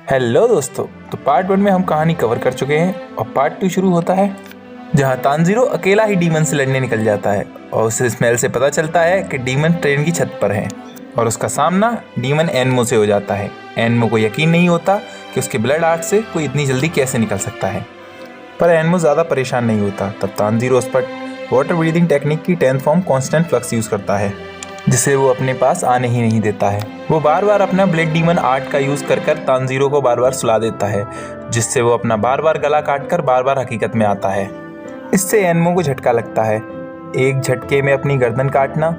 Hello दोस्तों, तो part 1 में हम कहानी कवर कर चुके हैं और पार्ट 2 शुरू होता है जहां तानजीरो अकेला ही डीमन से लड़ने निकल जाता है और उसे स्मेल से पता चलता है कि डीमन ट्रेन की छत पर है और उसका सामना डीमन एनमो से हो जाता है। एनमो को यकीन नहीं होता कि उसके ब्लड आर्ट से कोई इतनी जल्दी कैसे निकल सकता है, पर एनमो ज़्यादा परेशान नहीं होता। तब तानजीरो उस पर वाटर ब्रीदिंग टेक्निक की 10th form constant flux use करता है जिसे वो अपने पास आने ही नहीं देता है। वो बार बार अपना ब्लेड डीमन आर्ट का यूज़ कर तानजीरो को बार बार सुला देता है, जिससे वो अपना बार बार गला काट कर बार बार हकीकत में आता है। इससे एनमो को झटका लगता है। एक झटके में अपनी गर्दन काटना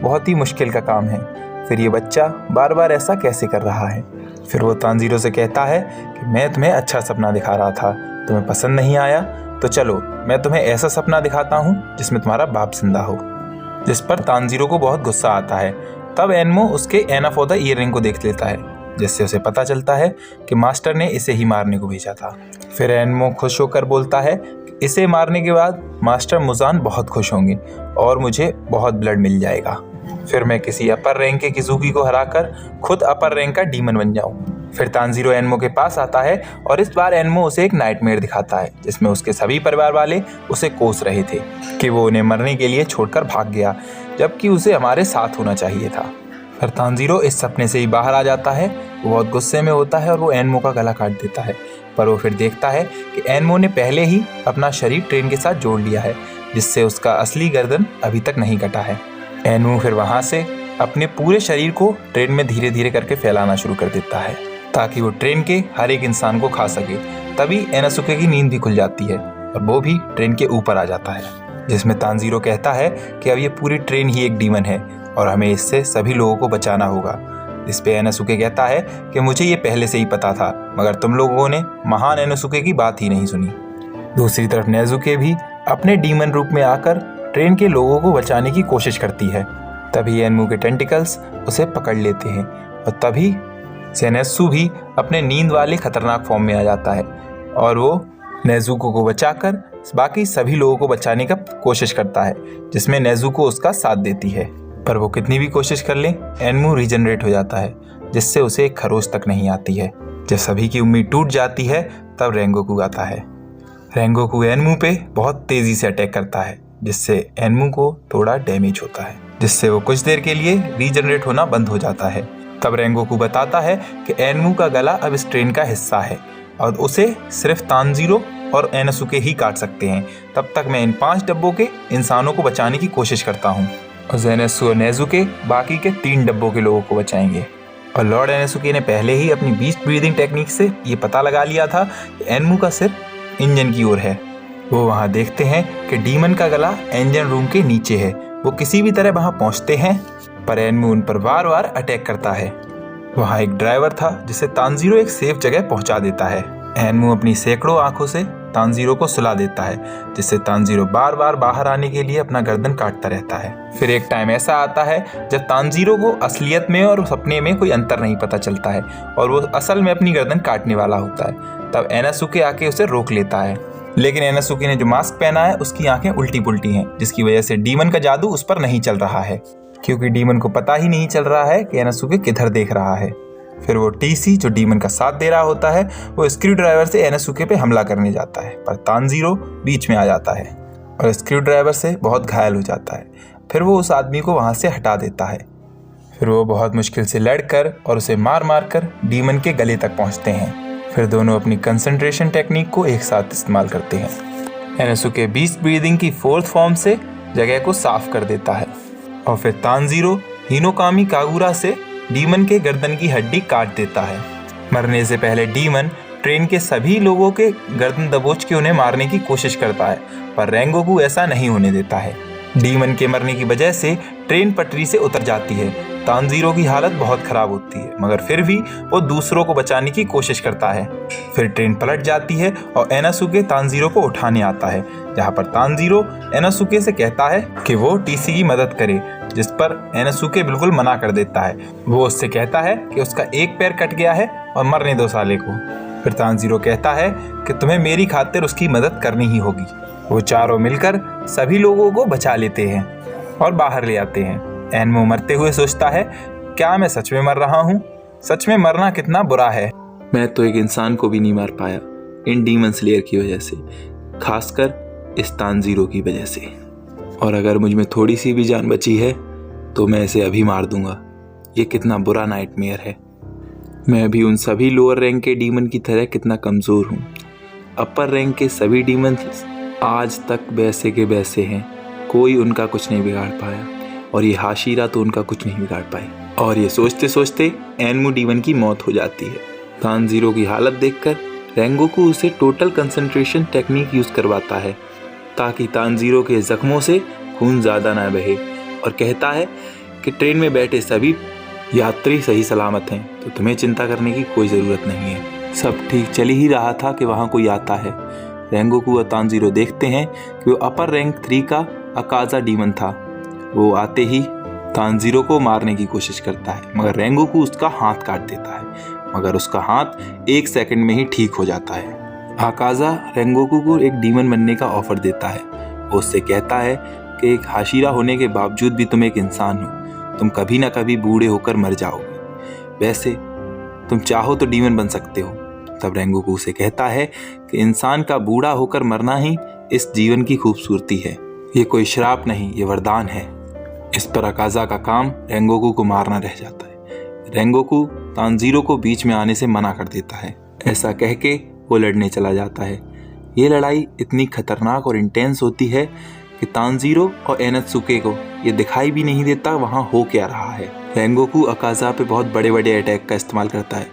बहुत ही मुश्किल का काम है, फिर ये बच्चा बार बार ऐसा कैसे कर रहा है। फिर वो तानजीरो से कहता है कि मैं तुम्हें अच्छा सपना दिखा रहा था, तुम्हें पसंद नहीं आया, तो चलो मैं तुम्हें ऐसा सपना दिखाता हूँ जिसमें तुम्हारा बाप जिंदा हो। जिस पर तानजीरो को बहुत गुस्सा आता है। तब एनमो उसके एनफ ऑफ द ईयररिंग को देख लेता है, जिससे उसे पता चलता है कि मास्टर ने इसे ही मारने को भेजा था। फिर एनमो खुश होकर बोलता है कि इसे मारने के बाद मास्टर मुजान बहुत खुश होंगे और मुझे बहुत ब्लड मिल जाएगा। फिर मैं किसी अपर रैंक के किजुकी को हराकर खुद अपर रैंक का डीमन बन जाऊँ। फिर तानजीरो एनमो के पास आता है और इस बार एनमो उसे एक नाइटमेयर दिखाता है जिसमें उसके सभी परिवार वाले उसे कोस रहे थे कि वो उन्हें मरने के लिए छोड़कर भाग गया, जबकि उसे हमारे साथ होना चाहिए था। फिर तानजीरो इस सपने से ही बाहर आ जाता है। वो बहुत गुस्से में होता है और वो एनमो का गला काट देता है, पर वो फिर देखता है कि एनमो ने पहले ही अपना शरीर ट्रेन के साथ जोड़ लिया है, जिससे उसका असली गर्दन अभी तक नहीं कटा है। एनमो फिर वहाँ से अपने पूरे शरीर को ट्रेन में धीरे धीरे करके फैलाना शुरू कर देता है ताकि वो ट्रेन के हर एक इंसान को खा सके। तभी एनासुके की नींद भी खुल जाती है और वो भी ट्रेन के ऊपर आ जाता है, जिसमें तानजीरो कहता है कि अब ये पूरी ट्रेन ही एक डीमन है और हमें इससे सभी लोगों को बचाना होगा। इस पे एनासुके कहता है कि मुझे ये पहले से ही पता था, मगर तुम लोगों ने महान एनासुके की बात ही नहीं सुनी। दूसरी तरफ नेजुके भी अपने डीमन रूप में आकर ट्रेन के लोगों को बचाने की कोशिश करती है। तभी एनमो के टेंटिकल्स उसे पकड़ लेते हैं और तभी सेनेत्सु भी अपने नींद वाले खतरनाक फॉर्म में आ जाता है और वो नेजुको को बचाकर बाकी सभी लोगों को बचाने का कोशिश करता है, जिसमें नेजुको उसका साथ देती है। पर वो कितनी भी कोशिश कर ले, एनमो रीजनरेट हो जाता है, जिससे उसे एक खरोच तक नहीं आती है। जब सभी की उम्मीद टूट जाती है तब रेंगोकू आता है। रेंगोकू एनमो पे बहुत तेजी से अटैक करता है, जिससे एनमो को थोड़ा डैमेज होता है, जिससे वो कुछ देर के लिए रीजनरेट होना बंद हो जाता है। तब रेंगोकू बताता है कि एनमो का गला अब इस ट्रेन का हिस्सा है और उसे सिर्फ तानजीरो और एनासुके ही काट सकते हैं। तब तक मैं इन 5 डब्बों के इंसानों को बचाने की कोशिश करता हूँ और जेनेत्सु और नेजुके बाकी के 3 डब्बों के लोगों को बचाएंगे। और लॉर्ड एनासुके ने पहले ही अपनी बीस्ट ब्रीदिंग टेक्निक से ये पता लगा लिया था कि एनमो का सिर इंजन की ओर है। वो वहाँ देखते हैं कि डीमन का गला इंजन रूम के नीचे है। वो किसी भी तरह वहाँ पहुँचते हैं, पर एनमो उन पर बार बार अटैक करता है। वहाँ एक ड्राइवर था जिसे तानजीरो एक सेफ जगह पहुँचा देता है। एनमो अपनी सैकड़ों आंखों से तानजीरो को सुला देता है, जिससे तानजीरो बार बार बाहर आने के लिए अपना गर्दन काटता रहता है। फिर एक टाइम ऐसा आता है जब तानजीरो को असलियत में और सपने में कोई अंतर नहीं पता चलता है और वो असल में अपनी गर्दन काटने वाला होता है। तब एनासुके आके उसे रोक लेता है, लेकिन एनासुके ने जो मास्क पहना है उसकी आंखें उल्टी पुल्टी हैं, जिसकी वजह से डीमन का जादू उस पर नहीं चल रहा है, क्योंकि डीमन को पता ही नहीं चल रहा है कि एनासुके किधर देख रहा है। फिर वो टीसी जो डीमन का साथ दे रहा होता है, वो स्क्रू ड्राइवर से एनासुके पे हमला करने जाता है, पर तानजीरो बीच में आ जाता है और स्क्रू ड्राइवर से बहुत घायल हो जाता है। फिर वो उस आदमी को वहाँ से हटा देता है। फिर वो बहुत मुश्किल से लड़कर और उसे मार मार कर डीमन के गले तक पहुँचते हैं। फिर दोनों अपनी कंसंट्रेशन टेक्निक को एक साथ इस्तेमाल करते हैं। एनासुके बीस्ट ब्रीदिंग की 4th फॉर्म से जगह को साफ कर देता है और फिर तानजीरो हिनोकामी कागुरा से डीमन के गर्दन की हड्डी काट देता है। मरने से पहले डीमन ट्रेन के सभी लोगों के गर्दन दबोच के उन्हें मारने की कोशिश करता है, पर रेंगोकू ऐसा नहीं होने देता है। डीमन के मरने की वजह से ट्रेन पटरी से उतर जाती है। तानजीरो की हालत बहुत खराब होती है, मगर फिर भी वो दूसरों को बचाने की कोशिश करता है। फिर ट्रेन पलट जाती है और एनासुके तानजीरो को उठाने आता है, जहाँ पर तानजीरो एनासुके से कहता है कि वो टीसी की मदद करे, जिस पर एनासुके बिल्कुल मना कर देता है। वो उससे कहता है कि उसका एक पैर कट गया है और मरने दो साले को। फिर तानजीरो कहता है कि तुम्हें मेरी खातिर उसकी मदद करनी ही होगी। वो चारों मिलकर सभी लोगों को बचा लेते हैं और बाहर ले आते हैं। एनमो मरते हुए सोचता है, क्या मैं सच में मर रहा हूँ? सच में मरना कितना बुरा है। मैं तो एक इंसान को भी नहीं मार पाया इन डीमन स्लेयर की वजह से, खासकर इस तानजीरो की वजह से। और अगर मुझ में थोड़ी सी भी जान बची है तो मैं इसे अभी मार दूंगा। ये कितना बुरा नाइटमेयर है। मैं भी उन सभी लोअर रैंक के डीमन की तरह कितना कमज़ोर हूँ। अपर रैंक के सभी डीमन आज तक वैसे के वैसे हैं, कोई उनका कुछ नहीं बिगाड़ पाया, और ये हाशिरा तो उनका कुछ नहीं बिगाड़ पाई। और ये सोचते सोचते एनमू डीमन की मौत हो जाती है। तानजीरो की हालत देखकर रेंगोकू उसे टोटल कंसंट्रेशन टेक्निक यूज़ करवाता है ताकि तानजीरो के जख्मों से खून ज़्यादा ना बहे, और कहता है कि ट्रेन में बैठे सभी यात्री सही सलामत हैं, तो तुम्हें चिंता करने की कोई ज़रूरत नहीं है। सब ठीक चल ही रहा था कि वहाँ कोई आता है। रेंगोकू और तानजीरो देखते हैं कि वो अपर रैंक 3 का अकाजा डीमन था। वो आते ही तानजीरो को मारने की कोशिश करता है, मगर रेंगोकू उसका हाथ काट देता है, मगर उसका हाथ 1 सेकंड में ही ठीक हो जाता है। अकाजा रेंगोकू को एक डीमन बनने का ऑफर देता है। वो उससे कहता है कि एक हाशिरा होने के बावजूद भी तुम एक इंसान हो, तुम कभी ना कभी बूढ़े होकर मर जाओगे, वैसे तुम चाहो तो डीमन बन सकते हो। तब रेंगोकू उसे कहता है कि इंसान का बूढ़ा होकर मरना ही इस जीवन की खूबसूरती है, ये कोई श्राप नहीं, ये वरदान है। इस पर अकाजा का काम रेंगोकू को मारना रह जाता है। रेंगोकू तानजीरो को बीच में आने से मना कर देता है। ऐसा कह के वो लड़ने चला जाता है। ये लड़ाई इतनी खतरनाक और इंटेंस होती है कि तानजीरो और एनात्सुके को ये दिखाई भी नहीं देता वहाँ हो क्या रहा है। रेंगोकू अकाजा पे बहुत बड़े बड़े अटैक का इस्तेमाल करता है,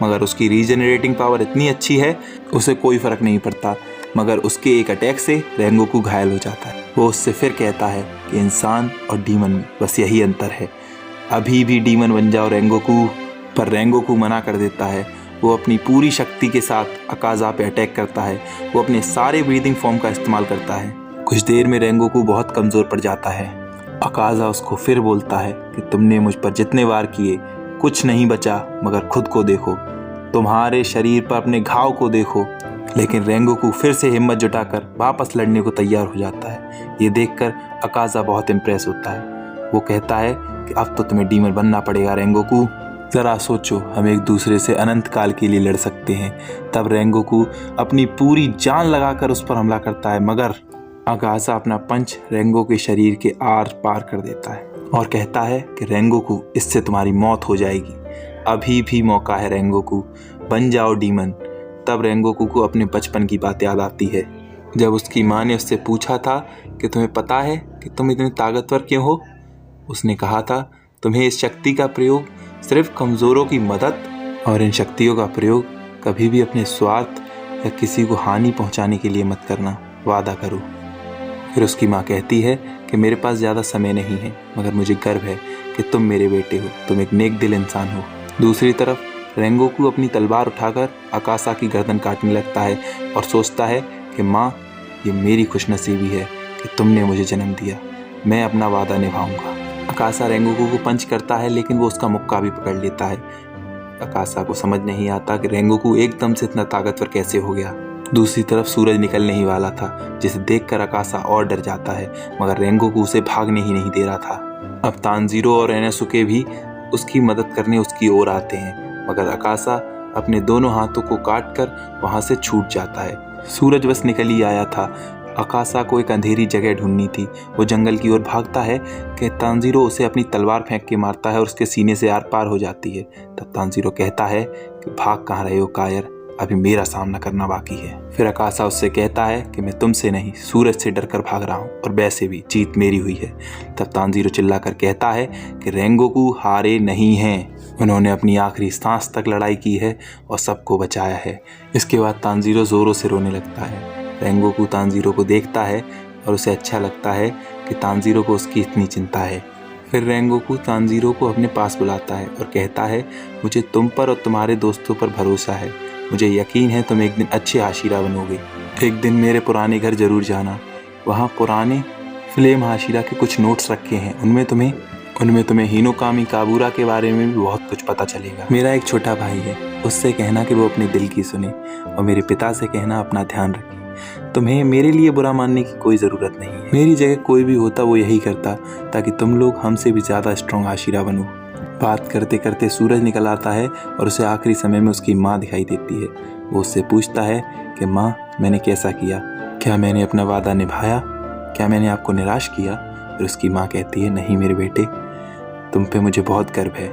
मगर उसकी रीजनरेटिंग पावर इतनी अच्छी है उसे कोई फ़र्क नहीं पड़ता, मगर उसके एक अटैक से रेंगोकू घायल हो जाता है। वो उससे फिर कहता है कि इंसान और डीमन में बस यही अंतर है, अभी भी डीमन बन जाओ रेंगोकू। पर रेंगोकू मना कर देता है। वो अपनी पूरी शक्ति के साथ अकाजा पे अटैक करता है। वो अपने सारे ब्रीदिंग फॉर्म का इस्तेमाल करता है। कुछ देर में रेंगोकू बहुत कमज़ोर पड़ जाता है। अकाजा उसको फिर बोलता है कि तुमने मुझ पर जितने वार किए कुछ नहीं बचा, मगर खुद को देखो, तुम्हारे शरीर पर अपने घाव को देखो। लेकिन रेंगोकू फिर से हिम्मत जुटाकर वापस लड़ने को तैयार हो जाता है। ये देखकर अकाजा बहुत इम्प्रेस होता है। वो कहता है कि अब तो तुम्हें डीमन बनना पड़ेगा रेंगोकू, ज़रा सोचो, हम एक दूसरे से अनंत काल के लिए लड़ सकते हैं। तब रेंगोकू अपनी पूरी जान लगाकर उस पर हमला करता है, मगर अकाजा अपना पंच रेंगो के शरीर के आर पार कर देता है और कहता है कि रेंगोकू, इससे तुम्हारी मौत हो जाएगी, अभी भी मौका है रेंगोकू, बन जाओ डीमन। तब रेंगोकू को अपने बचपन की बात याद आती है, जब उसकी माँ ने उससे पूछा था कि तुम्हें पता है कि तुम इतने ताकतवर क्यों हो। उसने कहा था, तुम्हें इस शक्ति का प्रयोग सिर्फ कमज़ोरों की मदद, और इन शक्तियों का प्रयोग कभी भी अपने स्वार्थ या किसी को हानि पहुंचाने के लिए मत करना, वादा करो। फिर उसकी माँ कहती है कि मेरे पास ज़्यादा समय नहीं है, मगर मुझे गर्व है कि तुम मेरे बेटे हो, तुम एक नेक दिल इंसान हो। दूसरी तरफ रेंगोकू अपनी तलवार उठाकर अकासा की गर्दन काटने लगता है और सोचता है कि माँ, ये मेरी खुशनसीबी है कि तुमने मुझे जन्म दिया, मैं अपना वादा निभाऊंगा। अकासा रेंगोकू को पंच करता है, लेकिन वो उसका मुक्का भी पकड़ लेता है। अकासा को समझ नहीं आता कि रेंगोकू एकदम से इतना ताकतवर कैसे हो गया। दूसरी तरफ सूरज निकलने ही वाला था, जिसे देखकर अकासा और डर जाता है, मगर रेंगोकू उसे भागने ही नहीं दे रहा था। अब तानजीरो और एनासुके भी उसकी मदद करने उसकी ओर आते हैं, मगर अकासा अपने दोनों हाथों को काटकर वहां से छूट जाता है। सूरज बस निकल ही आया था। अकासा को एक अंधेरी जगह ढूंढनी थी। वो जंगल की ओर भागता है कि तानजीरो उसे अपनी तलवार फेंक के मारता है और उसके सीने से आर पार हो जाती है। तब तानजीरो कहता है कि भाग कहाँ रहे हो कायर, अभी मेरा सामना करना बाकी है। फिर अकासा उससे कहता है कि मैं तुमसे नहीं, सूरज से डरकर भाग रहा हूँ, और वैसे भी जीत मेरी हुई है। तब तानजीरो चिल्लाकर कहता है कि रेंगोकू हारे नहीं हैं, उन्होंने अपनी आखिरी सांस तक लड़ाई की है और सबको बचाया है। इसके बाद तानजीरो जोरों से रोने लगता है। रेंगोकू तानजीरो को देखता है और उसे अच्छा लगता है कि तानजीरो को उसकी इतनी चिंता है। फिर रेंगोकू तानजीरो को अपने पास बुलाता है और कहता है, मुझे तुम पर और तुम्हारे दोस्तों पर भरोसा है, मुझे यकीन है तुम एक दिन अच्छे हाशिरा बनोगे। एक दिन मेरे पुराने घर जरूर जाना, वहाँ पुराने फ्लेम हाशिरा के कुछ नोट्स रखे हैं, उनमें तुम्हें हिनोकामी काबूरा के बारे में भी बहुत कुछ पता चलेगा। मेरा एक छोटा भाई है, उससे कहना कि वो अपने दिल की सुने, और मेरे पिता से कहना अपना ध्यान रखे। तुम्हें मेरे लिए बुरा मानने की कोई ज़रूरत नहीं है। मेरी जगह कोई भी होता वो यही करता, ताकि तुम लोग हमसे भी ज़्यादा स्ट्रॉन्ग हाशिरा बनो। बात करते करते सूरज निकल आता है और उसे आखिरी समय में उसकी माँ दिखाई देती है। वो उससे पूछता है कि माँ, मैंने कैसा किया? क्या मैंने अपना वादा निभाया? क्या मैंने आपको निराश किया? और उसकी माँ कहती है, नहीं मेरे बेटे, तुम पे मुझे बहुत गर्व है,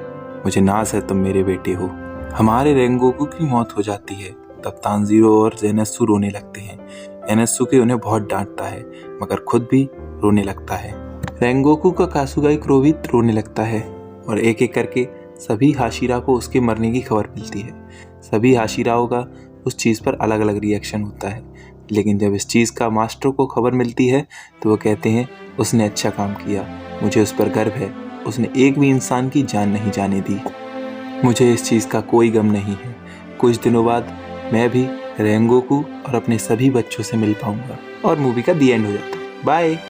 मुझे नाज है, तुम मेरे बेटे हो। हमारे रेंगोकू की मौत हो जाती है। तब तानजीरो और ज़ेनात्सु रोने लगते हैं। एनात्सुके उन्हें बहुत डांटता है मगर खुद भी रोने लगता है। रेंगोकू का कासुगाई भी रोने लगता है और एक एक करके सभी हाशिरा को उसके मरने की खबर मिलती है। सभी हाशिराओं का उस चीज़ पर अलग अलग रिएक्शन होता है, लेकिन जब इस चीज़ का मास्टर को खबर मिलती है तो वो कहते हैं, उसने अच्छा काम किया, मुझे उस पर गर्व है, उसने एक भी इंसान की जान नहीं जाने दी। मुझे इस चीज़ का कोई गम नहीं है। कुछ दिनों बाद मैं भी रेंगोकू और अपने सभी बच्चों से मिल पाऊंगा। और मूवी का दी एंड हो जाता है। बाय।